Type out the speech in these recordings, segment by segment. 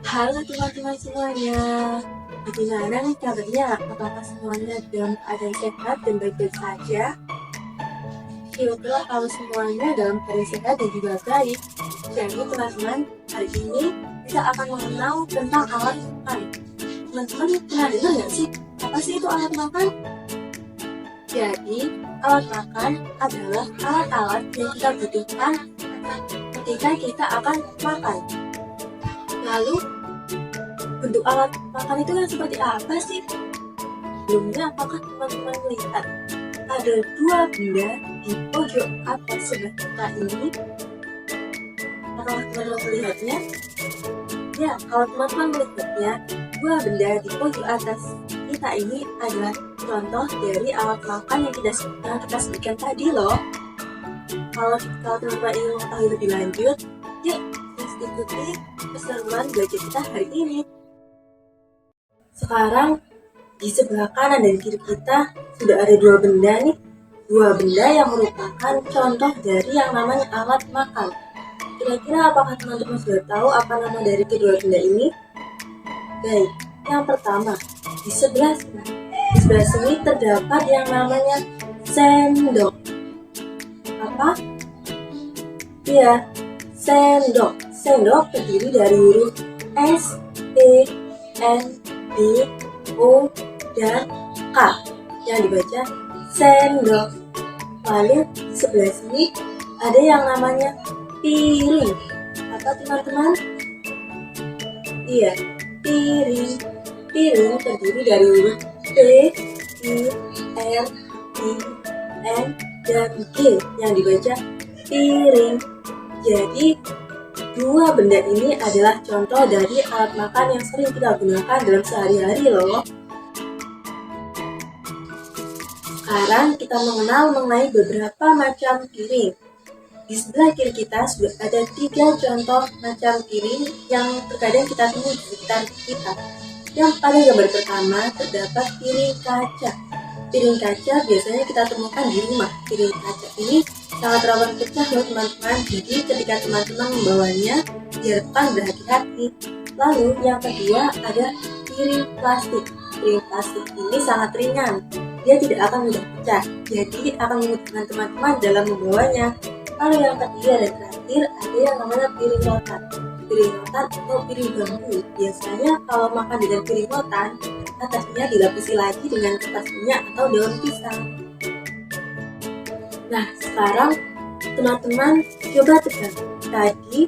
Halo teman-teman semuanya, bagaimana nih kabarnya? Apakah semuanya dalam keadaan sehat dan baik-baik saja? Syukurlah kalau semuanya dalam keadaan sehat dan juga baik. Jadi teman-teman, hari ini kita akan mengenal tentang alat makan. Teman-teman pernah dengar nggak sih? Apa sih itu alat makan? Jadi, alat makan adalah alat-alat yang kita butuhkan ketika kita akan makan. Lalu, bentuk alat makan itu yang seperti apa sih? Sebelumnya, apakah teman-teman melihat ada dua benda di pojok atas sebelah kita ini? Apakah teman-teman melihatnya? Ya, kalau teman-teman melihatnya, dua benda di pojok atas kita ini adalah contoh dari alat makan yang kita sebutkan tadi loh. Kalau teman-teman ingin mengetahui lebih lanjut, yuk ikuti keseruan belajar kita hari ini. Sekarang di sebelah kanan dan kiri kita sudah ada dua benda nih. Dua benda yang merupakan contoh dari yang namanya alat makan. Kira-kira apakah teman-teman sudah tahu apa nama dari kedua benda ini? Baik, yang pertama, di sebelah sini terdapat yang namanya sendok. Apa? Iya, sendok. Sendok terdiri dari huruf S, E, N, D, O, dan K yang dibaca sendok. Lalu di sebelah sini ada yang namanya piring. Apa teman-teman? Iya, piring. Piring terdiri dari huruf P, I, R, I, N, dan G yang dibaca piring. Jadi, dua benda ini adalah contoh dari alat makan yang sering kita gunakan dalam sehari-hari loh. Sekarang kita mengenal mengenai beberapa macam piring. Di sebelah kiri kita sudah ada 3 contoh macam piring yang terkadang kita temui di sekitar kita. Yang pada gambar pertama terdapat piring kaca. Piring kaca biasanya kita temukan di rumah. Piring kaca ini sangat rawan pecah loh teman-teman. Jadi ketika teman-teman membawanya, diharapkan berhati-hati. Lalu yang kedua ada piring plastik. Piring plastik ini sangat ringan. Dia tidak akan mudah pecah. Jadi akan memudahkan teman-teman dalam membawanya. Lalu yang ketiga dan terakhir ada yang namanya piring rotan. Piring rotan atau piring bambu. Biasanya kalau makan dengan piring rotan, atasnya dilapisi lagi dengan kertas minyak atau daun pisang. Nah, sekarang teman-teman coba tebak. Tadi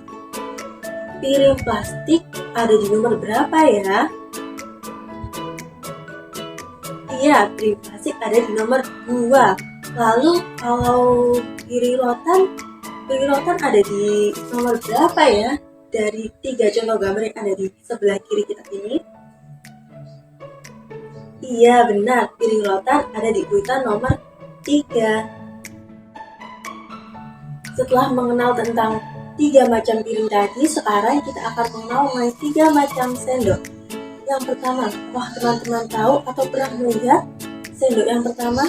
piring plastik ada di nomor berapa ya? Iya, piring plastik ada di nomor 2. Lalu kalau piring rotan ada di nomor berapa ya? Dari 3 contoh gambar yang ada di sebelah kiri kita ini. Iya, benar. Piring rotan ada di urutan nomor 3. Setelah mengenal tentang 3 macam piring tadi, sekarang kita akan mengenal mengenai 3 macam sendok. Yang pertama, wah teman-teman tahu atau pernah melihat sendok yang pertama?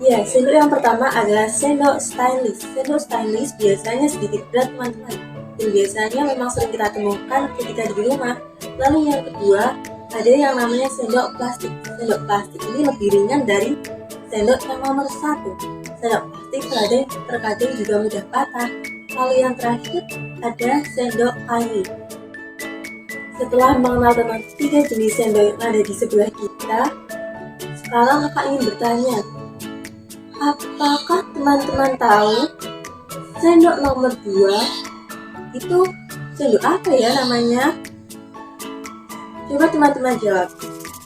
Ya, sendok yang pertama adalah sendok stainless. Sendok stainless biasanya sedikit berat teman-teman, dan biasanya memang sering kita temukan ketika di rumah. Lalu yang kedua, ada yang namanya sendok plastik. Sendok plastik ini lebih ringan dari sendok yang nomor 1. Sendok plastik terkadang juga mudah patah. Lalu yang terakhir ada sendok kayu. Setelah mengenal tentang 3 jenis sendok yang ada di sebelah kita, sekarang kakak ingin bertanya, apakah teman-teman tahu sendok nomor 2 itu sendok apa ya namanya? Coba teman-teman jawab.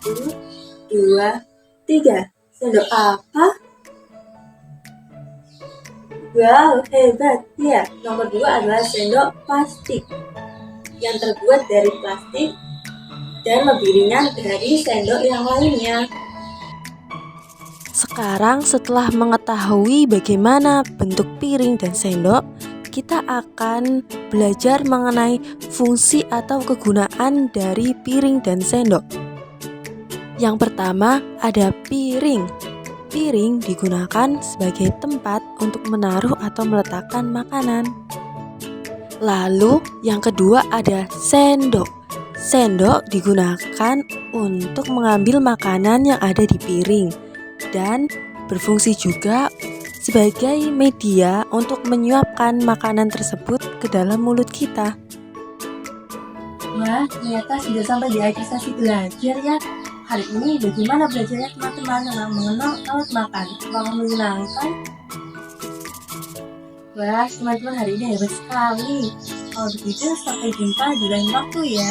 1, 2, 3. Sendok apa? Wow, hebat. Ya, nomor 2 adalah sendok plastik yang terbuat dari plastik dan lebih ringan dari sendok yang lainnya. Sekarang setelah mengetahui bagaimana bentuk piring dan sendok, kita akan belajar mengenai fungsi atau kegunaan dari piring dan sendok. Yang pertama ada piring. Piring digunakan sebagai tempat untuk menaruh atau meletakkan makanan. Lalu yang kedua ada sendok. Sendok digunakan untuk mengambil makanan yang ada di piring dan berfungsi juga sebagai media untuk menyuapkan makanan tersebut ke dalam mulut kita. Wah, ternyata sudah sampai di akhir sesi belajar ya. Hari ini bagaimana belajarnya teman-teman tentang mengenal alat makan? Apakah menyenangkan? Wah, teman-teman hari ini hebat sekali. Kalau begitu, sampai jumpa di lain waktu ya.